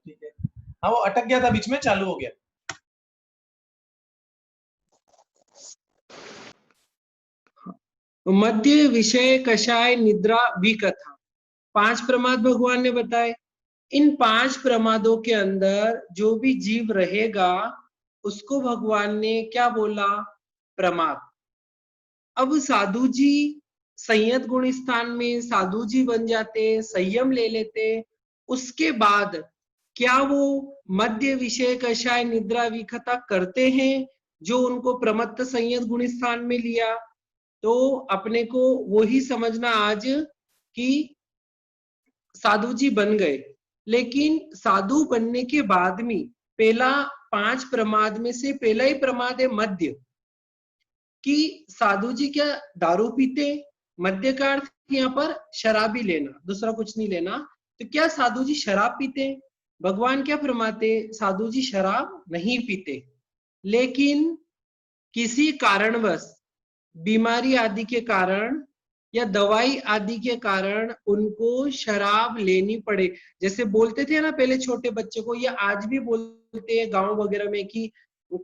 ठीक है। हाँ वो अटक गया था बीच में, चालू हो गया। मध्य, विषय, कषाय, निद्रा, विकथा, 5 प्रमाद भगवान ने बताए। इन 5 प्रमादों के अंदर जो भी जीव रहेगा उसको भगवान ने क्या बोला? प्रमाद। अब साधु जी संयत गुण स्थान में साधु जी बन जाते, संयम ले लेते, उसके बाद क्या वो मध्य, विषय, कषाय, निद्रा, विकथा करते हैं जो उनको प्रमत्त संयत गुण स्थान में लिया? तो अपने को वो ही समझना आज कि साधु जी बन गए, लेकिन साधु बनने के बाद में पहला 5 प्रमाद में से पहला ही प्रमाद है मद्य, कि साधु जी क्या दारू पीते? मद्य का अर्थ यहाँ पर शराबी लेना, दूसरा कुछ नहीं लेना। तो क्या साधु जी शराब पीते? भगवान क्या फरमाते? साधु जी शराब नहीं पीते, लेकिन किसी कारणवश, बीमारी आदि के कारण या दवाई आदि के कारण उनको शराब लेनी पड़े। जैसे बोलते थे ना पहले छोटे बच्चे को, या आज भी बोलते हैं गांव वगैरह में कि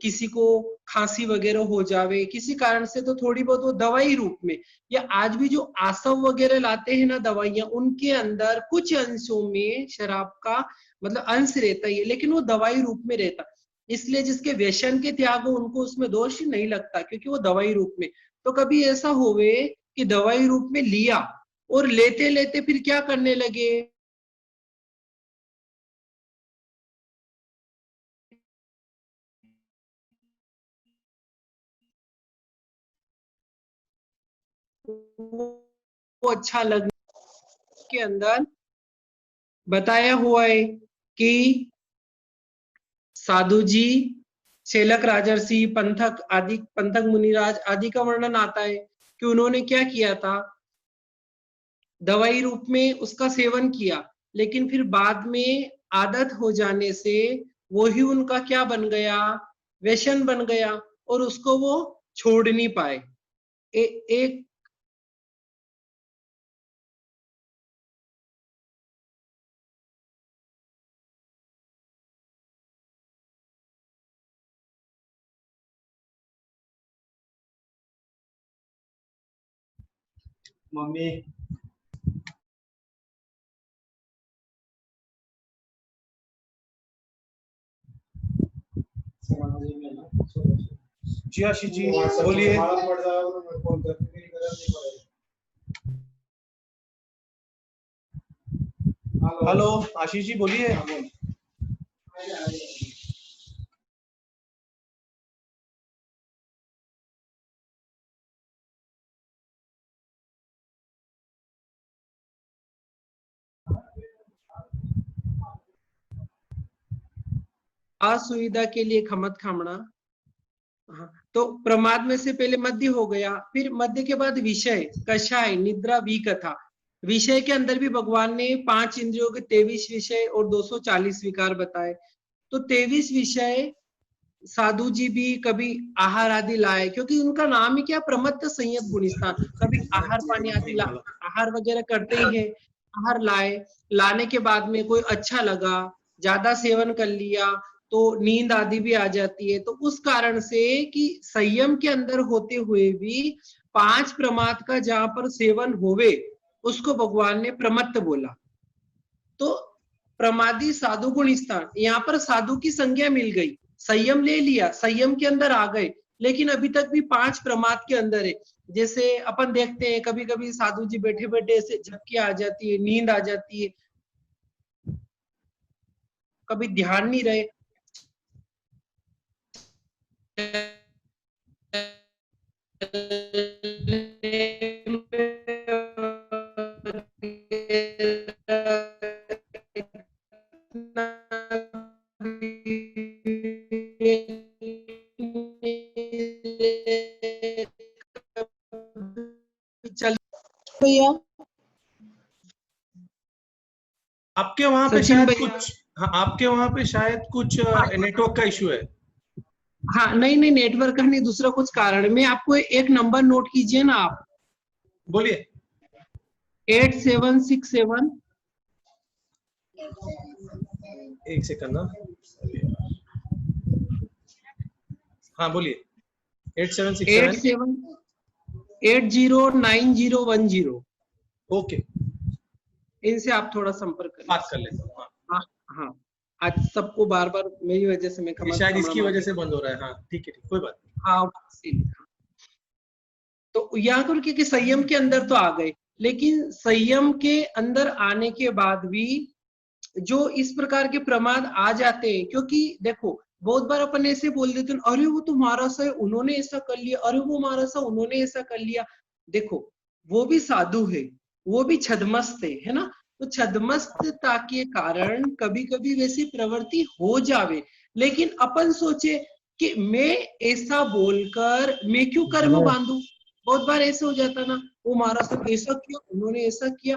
किसी को खांसी वगैरह हो जावे किसी कारण से, तो थोड़ी बहुत वो दवाई रूप में, या आज भी जो आसव वगैरह लाते हैं ना दवाइयां, उनके अंदर कुछ अंशों में शराब का मतलब अंश रहता ही है, लेकिन वो दवाई रूप में रहता। इसलिए जिसके व्यसन के त्याग हो उनको उसमें दोष नहीं लगता, क्योंकि वो दवाई रूप में। तो कभी ऐसा होवे कि दवाई रूप में लिया और लेते लेते फिर क्या करने लगे? वो अच्छा लगने के अंदर बताया हुआ है कि साधु जी, शेलक राजर्षि, पंथक आदि, पंथक मुनिराज आदि का वर्णन आता है कि उन्होंने क्या किया था, दवाई रूप में उसका सेवन किया, लेकिन फिर बाद में आदत हो जाने से वो ही उनका क्या बन गया? व्यसन बन गया, और उसको वो छोड़ नहीं पाए। एक मम्मी जी आशीष जी बोलिए। हेलो आशीष जी बोलिए। असुविधा के लिए खमत खामना। हाँ, तो प्रमाद में से पहले मध्य हो गया, फिर मध्य के बाद विषय, कषाय, निद्रा, विकथा। विषय के अंदर भी भगवान ने 5 इंद्रियों के 23 विषय और 240 विकार बताए। तो 23 विषय साधु जी भी कभी आहार आदि लाए, क्योंकि उनका नाम ही क्या, प्रमत्त संयत गुणस्थान। कभी आहार पानी आदि आहार वगैरह करते ही है। आहार लाए, लाने के बाद में कोई अच्छा लगा, ज्यादा सेवन कर लिया तो नींद आदि भी आ जाती है। तो उस कारण से कि संयम के अंदर होते हुए भी 5 प्रमाद का जहां पर सेवन होवे उसको भगवान ने प्रमत्त बोला। तो प्रमादी साधु गुण स्थान, यहाँ पर साधु की संज्ञा मिल गई, संयम ले लिया, संयम के अंदर आ गए, लेकिन अभी तक भी 5 प्रमाद के अंदर है। जैसे अपन देखते हैं कभी कभी साधु जी बैठे बैठे ऐसे झपकी आ जाती है, नींद आ जाती है, कभी ध्यान नहीं रहे, चल भैया, आपके वहां पे सचिन शायद भैया। कुछ, हाँ आपके वहां पे शायद कुछ नेटवर्क का इशू है। हाँ नहीं नहीं, नेटवर्क का नहीं, दूसरा कुछ कारण। मैं आपको एक नंबर नोट कीजिए ना आप, बोलिए। 8767 एक सेकंड ना, हाँ बोलिए। 8767 87809010 ओके, इनसे आप थोड़ा संपर्क करें। बात कर लेता हूँ। हाँ, हाँ हाँ, आज सबको बार बार मेरी वजह से मैं ये शायद इसकी वजह से बंद हो रहा है। हाँ ठीक है, ठीक, कोई बात नहीं। हाँ तो यहाँ पर कि संयम के अंदर तो आ गए, लेकिन संयम के अंदर आने के बाद भी जो इस प्रकार के प्रमाद आ जाते हैं, क्योंकि देखो बहुत बार अपन ऐसे बोल देते हैं, अरे वो तो महाराज है उन्होंने ऐसा कर लिया, अरे वो महाराज है उन्होंने ऐसा कर लिया। देखो वो भी साधु है, वो भी छद्मस्त है ना, तो छद्मस्तता के कारण कभी कभी वैसी प्रवृत्ति हो जावे, लेकिन अपन सोचे कि मैं ऐसा बोलकर मैं क्यों कर्म बांधू। बहुत बार ऐसे हो जाता ना, वो महाराज ने ऐसा किया उन्होंने ऐसा किया,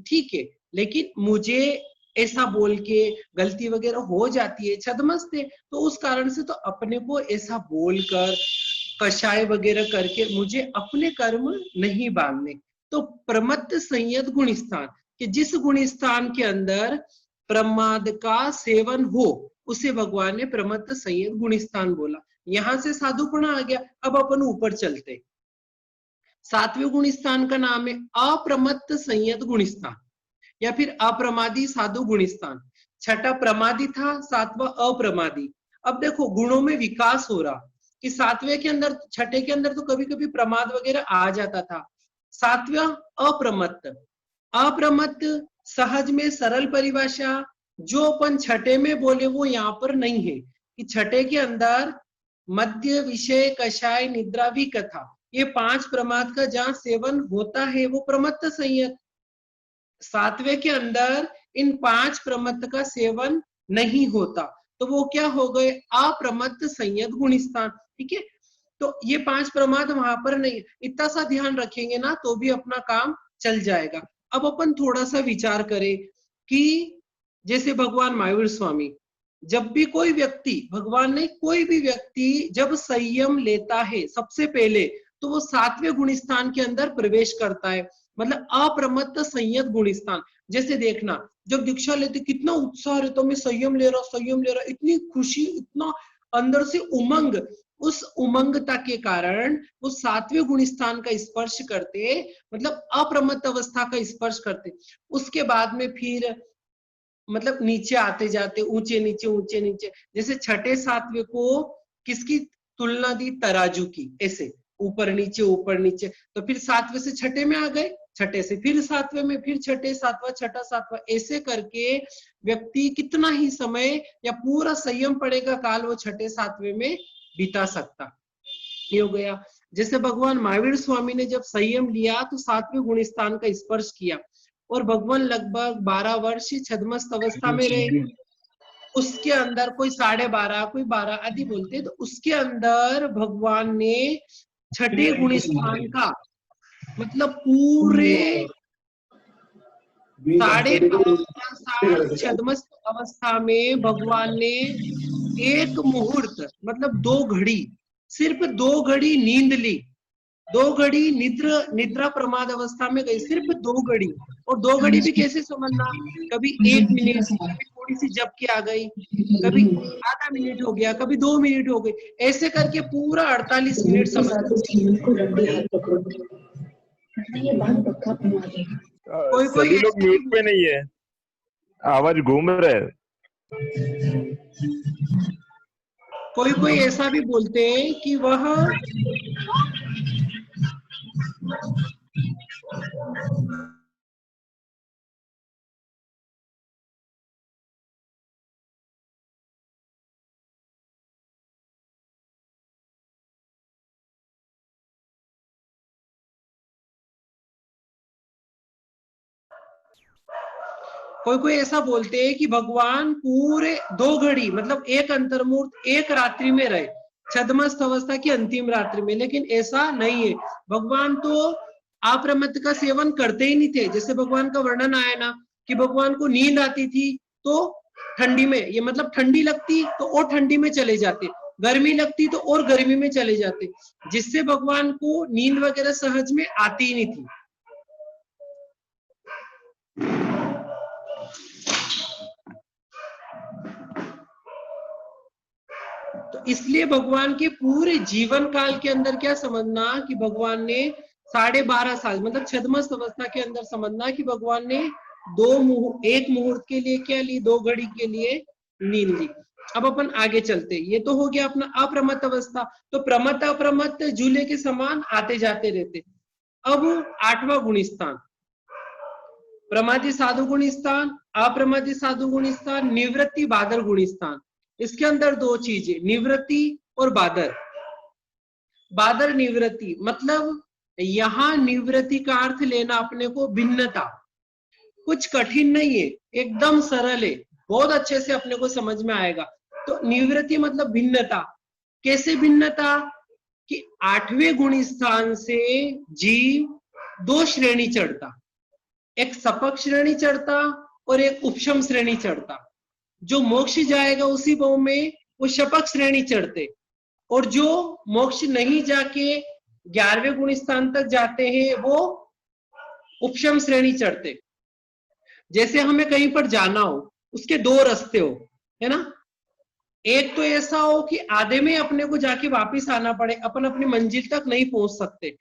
ठीक है, लेकिन मुझे ऐसा बोल के गलती वगैरह हो जाती है, छद्मस्त है, तो उस कारण से तो अपने को ऐसा बोलकर कषाय वगैरह करके मुझे अपने कर्म नहीं बांधने। तो प्रमत्त संयत गुण स्थान, कि जिस गुण स्थान के अंदर प्रमाद का सेवन हो उसे भगवान ने प्रमत्त संयत गुण स्थान बोला। यहां से साधुपना आ गया। अब अपन ऊपर चलते, सातवें गुण स्थान का नाम है अप्रमत्त संयत गुण स्थान या फिर अप्रमादी साधु गुण स्थान। छठा प्रमादी था, सातवां अप्रमादी। अब देखो गुणों में विकास हो रहा कि सातवें के अंदर, छठे के अंदर तो कभी कभी प्रमाद वगैरह आ जाता था। सातवां अप्रमत्त, अप्रमत्त सहज में सरल परिभाषा जो अपन छठे में बोले वो यहाँ पर नहीं है, कि छठे के अंदर मध्य विषय कषाय निद्रा भी कथा, ये पांच प्रमाद का जहां सेवन होता है वो प्रमत्त संयत। सातवें के अंदर इन पांच प्रमत्त का सेवन नहीं होता, तो वो क्या हो गए अप्रमत्त संयत गुण स्थान। ठीक है, तो ये पांच प्रमाद वहां पर नहीं, इतना सा ध्यान रखेंगे ना तो भी अपना काम चल जाएगा। अब अपन थोड़ा सा विचार करें कि जैसे भगवान महावीर स्वामी, जब भी कोई व्यक्ति, भगवान ने कोई भी व्यक्ति जब संयम लेता है सबसे पहले तो वो सातवें गुण स्थान के अंदर प्रवेश करता है, मतलब अप्रमत्त संयत गुण स्थान। जैसे देखना जब दीक्षा लेते कितना उत्साह रहता, मैं संयम ले रहा संयम ले रहा, इतनी खुशी, इतना अंदर से उमंग, उस उमंगता के कारण वो सातवें गुण स्थान का स्पर्श करते, मतलब अप्रमत्त अवस्था का स्पर्श करते। उसके बाद में फिर मतलब नीचे आते जाते, ऊंचे नीचे ऊंचे नीचे। जैसे छठे सातवें को किसकी तुलना दी, तराजू की, ऐसे ऊपर नीचे, तो फिर सातवें से छठे में आ गए, छठे से फिर सातवें में, फिर छठे सातवां छठा सातवां, ऐसे करके व्यक्ति कितना ही समय या पूरा संयम पड़ेगा काल वो छठे सातवें में बिता सकता। ये हो गया। जैसे भगवान महावीर स्वामी ने जब संयम लिया तो सातवें गुण स्थान का स्पर्श किया, और भगवान लगभग 12 वर्ष छद्मस्त अवस्था में रहे। उसके अंदर कोई 12.5 कोई 12 आदि बोलते, तो उसके अंदर भगवान ने छठे गुण स्थान का मतलब पूरे 12.5 साल छद्मस्त अवस्था में भगवान ने एक मुहूर्त मतलब 2 घड़ी, सिर्फ 2 घड़ी नींद ली, 2 घड़ी निद्रा प्रमाद अवस्था में गई, सिर्फ 2 घड़ी। और 2 घड़ी भी कैसे समझना, कभी 1 मिनट, कभी थोड़ी सी झपकी आ गई, कभी आधा मिनट हो गया, कभी 2 मिनट हो गई, ऐसे करके पूरा 48 मिनट समझ। कोई सभी लोग म्यूट पे नहीं है, आवाज घूम रहा है। कोई ऐसा भी बोलते हैं कि वह कोई ऐसा बोलते हैं कि भगवान पूरे 2 घड़ी मतलब एक अंतर्मुहूर्त एक रात्रि में रहे, छद्मस्त अवस्था की अंतिम रात्रि में, लेकिन ऐसा नहीं है। भगवान तो अप्रमत्त का सेवन करते ही नहीं थे। जैसे भगवान का वर्णन आया ना कि भगवान को नींद आती थी तो ठंडी में, ये मतलब ठंडी लगती तो और ठंडी में चले जाते, गर्मी लगती तो और गर्मी में चले जाते, जिससे भगवान को नींद वगैरह सहज में आती ही नहीं थी। इसलिए भगवान के पूरे जीवन काल के अंदर क्या समझना कि भगवान ने 12.5 साल मतलब छद्मस्त अवस्था के अंदर समझना कि भगवान ने एक मुहूर्त के लिए क्या ली, 2 घड़ी के लिए नींद ली। अब अपन आगे चलते, ये तो हो गया अपना अप्रमत्त अवस्था। तो प्रमत्त अप्रमत्त झूले के समान आते जाते रहते। अब 8वां गुणस्थान, प्रमादी साधु गुणस्थान, अप्रमादी साधु गुणस्थान, निवृत्ति बादर गुणस्थान। इसके अंदर 2 चीजें, निवृत्ति और बादर। बादर निवृत्ति मतलब यहां निवृत्ति का अर्थ लेना अपने को भिन्नता। कुछ कठिन नहीं है, एकदम सरल है, बहुत अच्छे से अपने को समझ में आएगा। तो निवृत्ति मतलब भिन्नता। कैसे भिन्नता कि 8वें गुणस्थान से जीव 2 श्रेणी चढ़ता, एक सपक श्रेणी चढ़ता और एक उपशम श्रेणी चढ़ता। जो मोक्ष जाएगा उसी भाव में वो शपक श्रेणी चढ़ते, और जो मोक्ष नहीं जाके 11वें गुणस्थान तक जाते हैं वो उपशम श्रेणी चढ़ते। जैसे हमें कहीं पर जाना हो, उसके 2 रास्ते हो, है ना। एक तो ऐसा हो कि आधे में अपने को जाके वापिस आना पड़े, अपन अपनी मंजिल तक नहीं पहुंच सकते,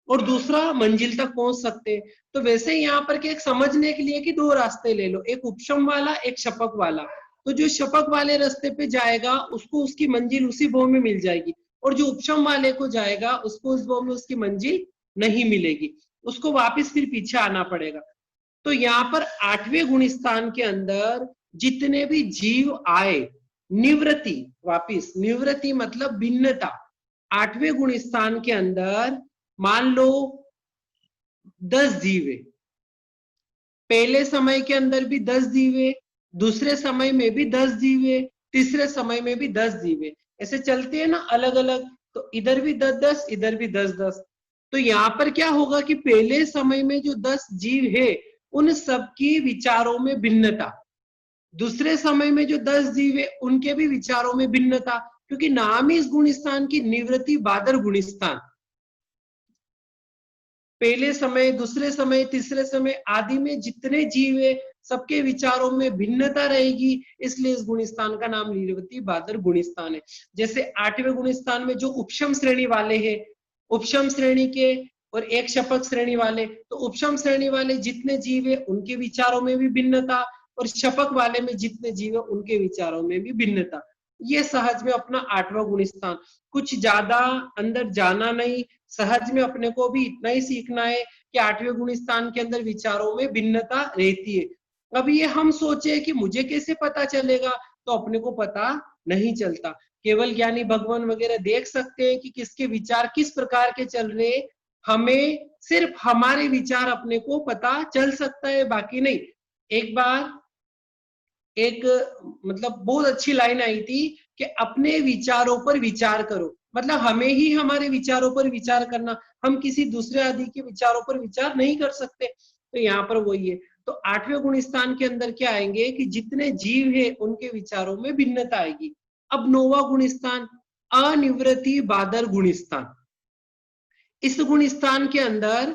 और दूसरा मंजिल तक पहुंच सकते। तो वैसे यहाँ पर के एक समझने के लिए कि 2 रास्ते ले लो, एक उपशम वाला एक शपक वाला। तो जो शपक वाले रास्ते पे जाएगा उसको उसकी मंजिल उसी भाव में मिल जाएगी, और जो उपशम वाले को जाएगा उसको उस भाव में उसकी मंजिल नहीं मिलेगी, उसको वापिस फिर पीछे आना पड़ेगा। तो यहाँ पर 8वें गुणस्थान के अंदर जितने भी जीव आए, निवृत्ति, वापिस निवृत्ति मतलब भिन्नता। 8वें गुणस्थान के अंदर मान लो 10 जीव है, पहले समय के अंदर भी 10 जीव है, दूसरे समय में भी 10 जीव है, तीसरे समय में भी 10 जीव है। ऐसे चलते हैं ना अलग अलग, तो इधर भी 10-10, इधर भी 10-10। तो यहाँ पर क्या होगा कि पहले समय में जो 10 जीव है उन सबकी विचारों में भिन्नता, दूसरे समय में जो 10 जीव है उनके भी विचारों में भिन्नता, क्योंकि नाम ही इस गुणस्थान की निवृत्ति बादर गुणस्थान। पहले समय, दूसरे समय, तीसरे समय आदि में जितने जीव है सबके विचारों में भिन्नता रहेगी, इसलिए इस गुणस्थान का नाम निवृत्ति बादर गुणस्थान है। जैसे 8वें गुणस्थान में जो उपशम श्रेणी वाले हैं, उपशम श्रेणी के और एक शपक श्रेणी वाले, तो उपशम श्रेणी वाले जितने जीव है उनके विचारों में भी भिन्नता, और शपक वाले में जितने जीव है उनके विचारों में भी भिन्नता। ये सहज में अपना 8वां गुणस्थान, कुछ ज्यादा अंदर जाना नहीं, सहज में अपने को भी इतना ही सीखना है कि 8वें गुणस्थान के अंदर विचारों में भिन्नता रहती है। अब ये हम सोचे कि मुझे कैसे पता चलेगा, तो अपने को पता नहीं चलता। केवल ज्ञानी भगवान वगैरह देख सकते हैं कि किसके विचार किस प्रकार के चल रहे, हमें सिर्फ हमारे विचार अपने को पता चल सकता है, बाकी नहीं। एक बार एक मतलब बहुत अच्छी लाइन आई थी कि अपने विचारों पर विचार करो, मतलब हमें ही हमारे विचारों पर विचार करना, हम किसी दूसरे आदि के विचारों पर विचार नहीं कर सकते। तो यहाँ पर वही है। तो 8वें गुणस्थान के अंदर क्या आएंगे कि जितने जीव है उनके विचारों में भिन्नता आएगी। अब 9वां गुणस्थान, अनिवृत्ति बादर गुणस्थान। इस गुणस्थान के अंदर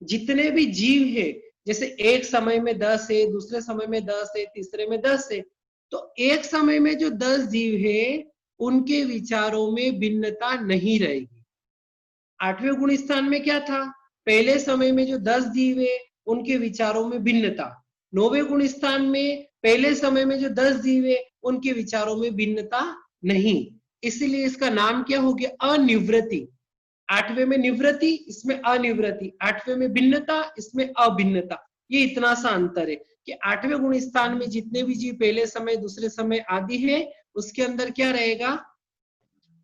जितने भी जीव है, जैसे एक समय में 10 है, दूसरे समय में 10 है, तीसरे में 10 है, तो एक समय में जो 10 जीव है उनके विचारों में भिन्नता नहीं रहेगी। 8वें गुणस्थान में क्या था, पहले समय में जो 10 जीव है उनके विचारों में भिन्नता। 9वें गुणस्थान में पहले समय में जो 10 जीव है उनके विचारों में भिन्नता नहीं, इसलिए इसका नाम क्या हो गया, अनिवृत्ति। 8वें में निवृत्ति, इसमें अनिवृत्ति, 8वें में भिन्नता, इसमें अभिन्नता। ये इतना सा अंतर है कि 8वें गुणस्थान में जितने भी जीव पहले समय, दूसरे समय आदि है, उसके अंदर क्या रहेगा,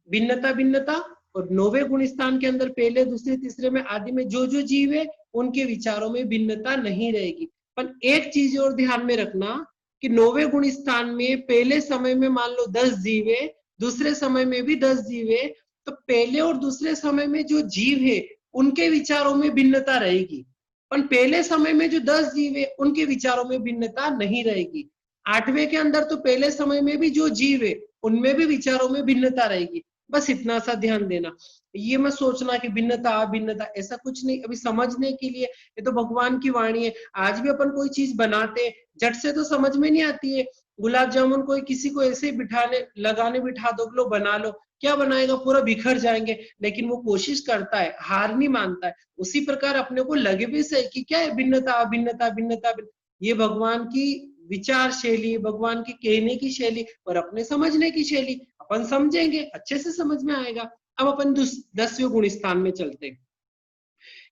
भिन्नता भिन्नता। और 9वें गुणस्थान के अंदर पहले, दूसरे, तीसरे में आदि में जो जो जीव है उनके विचारों में भिन्नता नहीं रहेगी। पर एक चीज और ध्यान में रखना कि 9वें गुणस्थान में पहले समय में मान लो 10 जीव है, दूसरे समय में भी 10 जीव है, तो पहले और दूसरे समय में जो जीव है उनके विचारों में भिन्नता रहेगी, पर पहले समय में जो 10 जीव है उनके विचारों में भिन्नता नहीं रहेगी। 8वें के अंदर तो पहले समय में भी जो जीव है उनमें भी विचारों में भिन्नता रहेगी। बस इतना सा ध्यान देना, ये मत सोचना कि भिन्नता अभिन्नता, ऐसा कुछ नहीं। अभी समझने के लिए, ये तो भगवान की वाणी है। आज भी अपन कोई चीज बनाते झट से तो समझ में नहीं आती है, गुलाब जामुन कोई किसी को ऐसे ही बिठा दो, लो बना लो, क्या बनाएगा, पूरा बिखर जाएंगे, लेकिन वो कोशिश करता है, हार नहीं मानता है। उसी प्रकार अपने को लगे भी सही कि क्या है, भिन्नता भिन्नता भिन्नता, ये भगवान की विचार शैली, भगवान की कहने की शैली और अपने समझने की शैली। अपन समझेंगे, अच्छे से समझ में आएगा। अब अपन 10वें गुण स्थान में चलते हैं।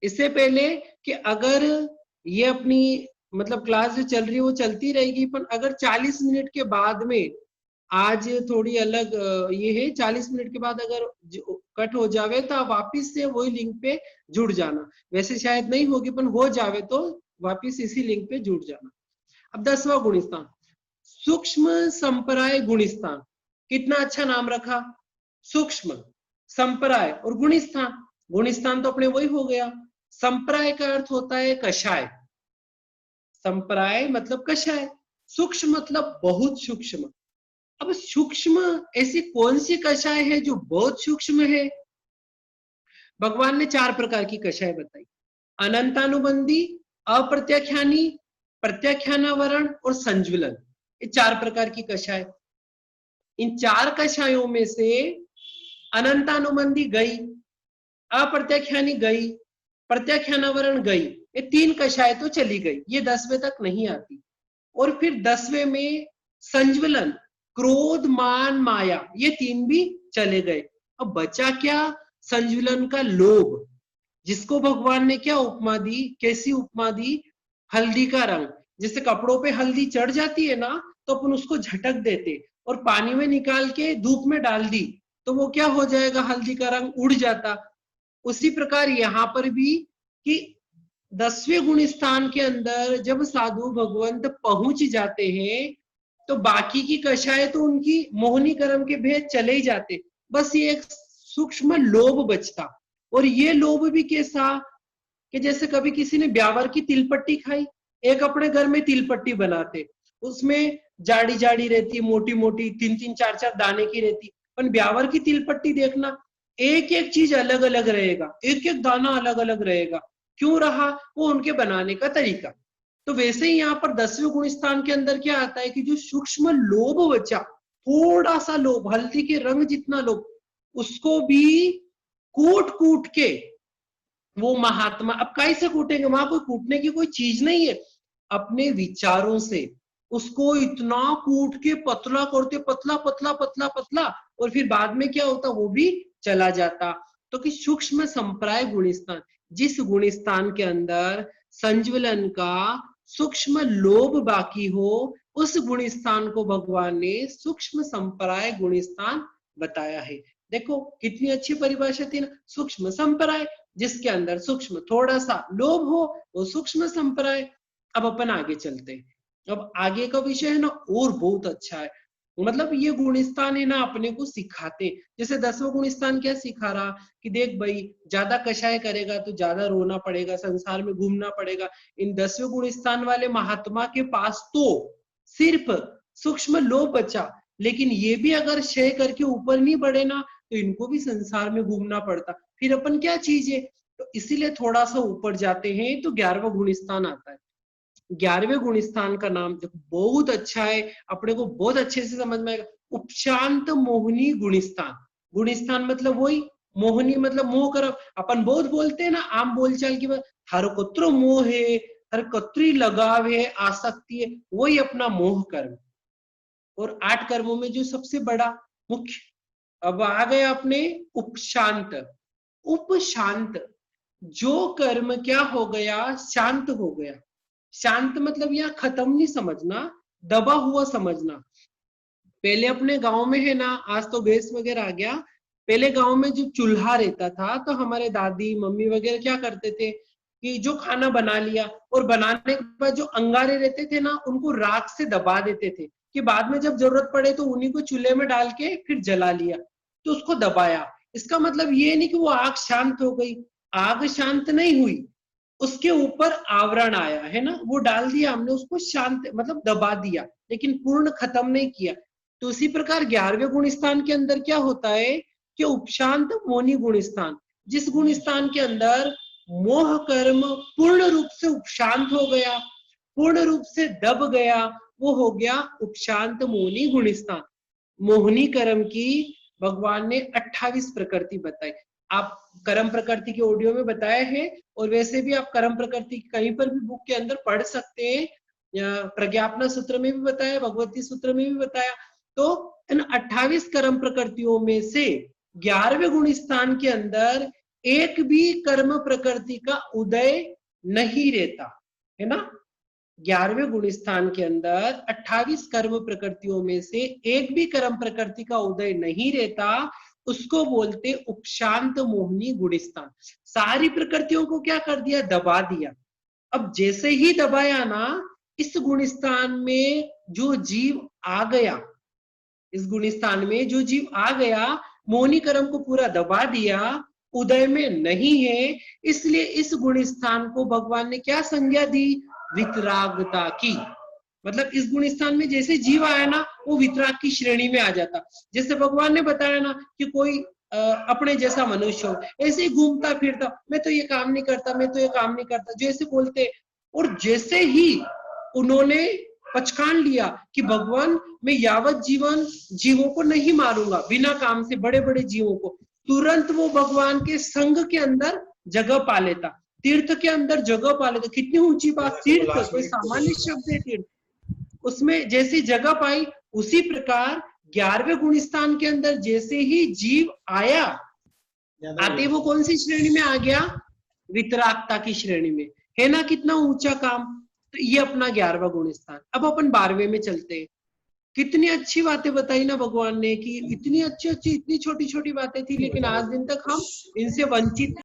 इससे पहले कि अगर ये अपनी मतलब क्लास जो चल रही है वो चलती रहेगी, पर अगर 40 मिनट के बाद में, आज थोड़ी अलग ये है, 40 मिनट के बाद अगर कट हो जावे तो आप वापिस से वही लिंक पे जुड़ जाना। वैसे शायद नहीं होगी, पर हो जावे तो वापिस इसी लिंक पे जुड़ जाना। अब 10वां गुण स्थान, सूक्ष्म संप्राय गुण स्थान। कितना अच्छा नाम रखा, सूक्ष्म, संप्राय और गुण स्थान। गुण स्थान तो अपने वही हो गया। संप्राय का अर्थ होता है कषाय, संप्राय मतलब कषाय, सूक्ष्म मतलब बहुत सूक्ष्म। अब सूक्ष्म ऐसी कौन सी कषाय है जो बहुत सूक्ष्म है? भगवान ने 4 प्रकार की कषाय बताई, अनंतानुबंधी, अप्रत्याख्यानी, प्रत्याख्यानावरण और संज्वलन। ये 4 प्रकार की कषाय। इन 4 कषायों में से अनंतानुबंधी गई, अप्रत्याख्यानी गई, प्रत्याख्यानावरण गई, ये 3 कषाय तो चली गई, ये 10वें तक नहीं आती। और फिर 10वें में संज्वलन, क्रोध, मान, माया, ये 3 भी चले गए। अब बचा क्या? संज्वलन का लोभ, जिसको भगवान ने क्या उपमा दी, कैसी उपमा दी? हल्दी का रंग। जैसे कपड़ों पे हल्दी चढ़ जाती है ना, तो अपन उसको झटक देते और पानी में निकाल के धूप में डाल दी तो वो क्या हो जाएगा, हल्दी का रंग उड़ जाता। उसी प्रकार यहाँ पर भी कि 10वें गुण स्थान के अंदर जब साधु भगवंत पहुंच जाते हैं तो बाकी की कषाय तो उनकी मोहनी कर्म के भेद चले ही जाते, बस ये एक सूक्ष्म लोभ बचता। और ये लोभ भी कैसा कि जैसे कभी किसी ने ब्यावर की तिलपट्टी खाई, एक अपने घर में तिलपट्टी बनाते, उसमें जाड़ी जाड़ी रहती, मोटी मोटी, 3-3 4-4 दाने की रहती, पर ब्यावर की तिलपट्टी देखना, एक एक चीज अलग अलग रहेगा, एक एक दाना अलग अलग रहेगा। क्यों रहा? वो उनके बनाने का तरीका। तो वैसे ही यहाँ पर 10वें गुण स्थान के अंदर क्या आता है कि जो सूक्ष्म लोभ बचा, थोड़ा सा लोभ, हल्दी के रंग जितना लोभ, उसको भी कूट कूट के वो महात्मा, अब कैसे कूटेंगे, वहां कोई कूटने की कोई चीज नहीं है, अपने विचारों से उसको इतना कूट के पतला करते, पतला पतला पतला पतला, और फिर बाद में क्या होता, वो भी चला जाता। तो कि सूक्ष्म संप्राय गुणस्थान, जिस गुणस्थान के अंदर संज्वलन का सूक्ष्म लोभ बाकी हो, उस गुणस्थान को भगवान ने सूक्ष्म संप्राय गुणस्थान बताया है। देखो कितनी अच्छी परिभाषा थी ना, सूक्ष्म संप्राय, जिसके अंदर सूक्ष्म थोड़ा सा लोभ हो, वो सूक्ष्म संप्राय। अब अपन आगे चलते हैं। अब आगे का विषय है ना और बहुत अच्छा है, मतलब ये गुणस्थान है ना अपने को सिखाते। जैसे 10वां गुणस्थान क्या सिखा रहा कि देख भाई, ज्यादा कषाय करेगा तो ज्यादा रोना पड़ेगा, संसार में घूमना पड़ेगा। इन 10वें गुणस्थान वाले महात्मा के पास तो सिर्फ सूक्ष्म लोभ बचा, लेकिन ये भी अगर क्षय करके ऊपर नहीं बढ़े ना तो इनको भी संसार में घूमना पड़ता, फिर अपन क्या चीज है। तो इसीलिए थोड़ा सा ऊपर जाते हैं तो 11वां गुणस्थान आता है। 11वें गुणस्थान का नाम देखो बहुत अच्छा है, अपने को बहुत अच्छे से समझ में आएगा, उपशांत मोहिनी गुणस्थान। गुणस्थान मतलब वही, मोहिनी मतलब मोह कर, अपन बहुत बोलते हैं ना आम बोलचाल की बात, हर कतरो मोह है, हर कतरी लगाव है, आसक्ति है, वही अपना मोह कर्म। और 8 कर्मों में जो सबसे बड़ा मुख्य, अब आ गए अपने उपशांत। उपशांत जो कर्म क्या हो गया, शांत हो गया। शांत मतलब यहाँ खत्म नहीं समझना, दबा हुआ समझना। पहले अपने गांव में है ना, आज तो गैस वगैरह आ गया, पहले गांव में जो चूल्हा रहता था तो हमारे दादी मम्मी वगैरह क्या करते थे कि जो खाना बना लिया और बनाने के बाद जो अंगारे रहते थे ना उनको राख से दबा देते थे कि बाद में जब जरूरत पड़े तो उन्हीं को चूल्हे में डाल के फिर जला लिया, तो उसको दबाया। इसका मतलब ये नहीं कि वो आग शांत हो गई, आग शांत नहीं हुई, उसके ऊपर आवरण आया है ना, वो डाल दिया हमने, उसको शांत मतलब दबा दिया, लेकिन पूर्ण खत्म नहीं किया। तो उसी प्रकार 11वें गुणस्थान के अंदर क्या होता है कि उपशांत मोनी गुणस्थान, जिस गुणस्थान के अंदर मोह कर्म पूर्ण रूप से उपशांत हो गया, पूर्ण रूप से दब गया, वो हो गया उपशांत मोहनी गुणस्थान। मोहनी कर्म की भगवान ने 28 प्रकृति बताई। आप कर्म प्रकृति के ऑडियो में बताए हैं, और वैसे भी आप कर्म प्रकृति कहीं पर भी बुक के अंदर पढ़ सकते हैं। प्रज्ञापना सूत्र में भी बताया, भगवती सूत्र में भी बताया। तो इन 28 कर्म प्रकृतियों में से 11वें गुण स्थान के अंदर एक भी कर्म प्रकृति का उदय नहीं रहता है ना। 11वें गुण स्थान के अंदर 28 कर्म प्रकृतियों में से एक भी कर्म प्रकृति का उदय नहीं रहता, उसको बोलते उपशांत मोहनी गुण स्थान। सारी प्रकृतियों को क्या कर दिया, दबा दिया। अब जैसे ही दबाया ना, इस गुण स्थान में जो जीव आ गया, इस गुण स्थान में जो जीव आ गया, मोहनी कर्म को पूरा दबा दिया, उदय में नहीं है, इसलिए इस गुण स्थान को भगवान ने क्या संज्ञा दी, वितरागता की। मतलब इस गुण स्थान में जैसे जीव आया ना, वो वितराग की श्रेणी में आ जाता। जैसे भगवान ने बताया ना कि कोई अपने जैसा मनुष्य हो, ऐसे ही घूमता फिरता, मैं तो ये काम नहीं करता, मैं तो ये काम नहीं करता, जो ऐसे बोलते। और जैसे ही उन्होंने पहचान लिया कि भगवान, मैं यावत जीवन जीवों को नहीं मारूंगा बिना काम से, बड़े बड़े जीवों को, तुरंत वो भगवान के संग के अंदर जगह पा लेता, तीर्थ के अंदर जगह पा लेता। कितनी ऊंची बात, तीर्थ कोई सामान्य शब्द है तीर्थ, उसमें जैसी जगह पाई। उसी प्रकार 11वें गुण स्थान के अंदर जैसे ही जीव आया, आते वो कौन सी श्रेणी में आ गया, वितरागता की श्रेणी में, है ना। कितना ऊंचा काम। तो ये अपना 11वां गुण स्थान। अब अपन 12वें में चलते हैं। कितनी अच्छी बातें बताई ना भगवान ने, कि इतनी अच्छी अच्छी, इतनी छोटी छोटी बातें थी, लेकिन आज दिन तक हम इनसे वंचित